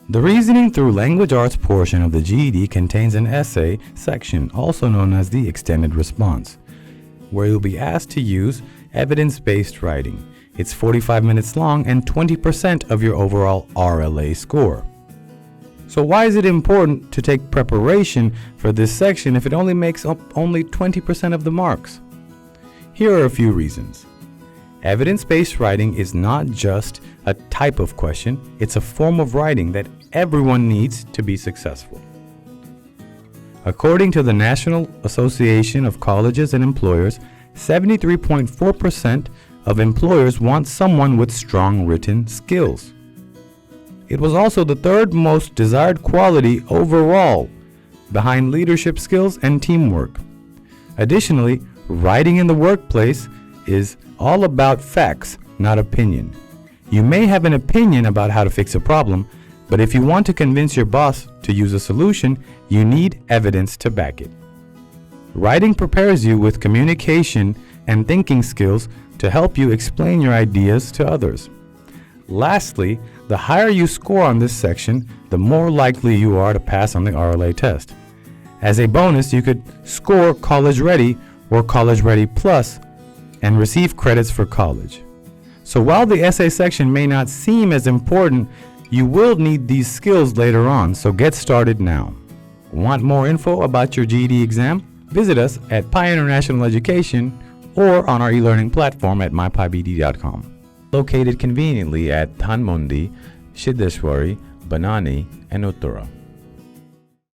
The Reasoning Through Language Arts portion of the GED contains an essay section, also known as the extended response, where you'll be asked to use evidence-based writing. It's 45 minutes long and 20% of your overall RLA score. So why is it important to take preparation for this section if it only makes up only 20% of the marks? Here are a few reasons. Evidence-based writing is not just a type of question, it's a form of writing that everyone needs to be successful. According to the National Association of Colleges and Employers, 73.4% of employers want someone with strong written skills. It was also the third most desired quality overall, behind leadership skills and teamwork. Additionally, writing in the workplace is all about facts, not opinion. You may have an opinion about how to fix a problem, but if you want to convince your boss to use a solution, you need evidence to back it. Writing prepares you with communication and thinking skills to help you explain your ideas to others. Lastly, the higher you score on this section, the more likely you are to pass on the RLA test. As a bonus, you could score College Ready or College Ready Plus and receive credits for college. So while the essay section may not seem as important, you will need these skills later on, so get started now. Want more info about your GED exam? Visit us at Pi International Education or on our e-learning platform at mypibd.com. Located conveniently at Dhanmondi, Siddeshwari, Banani, and Uttara.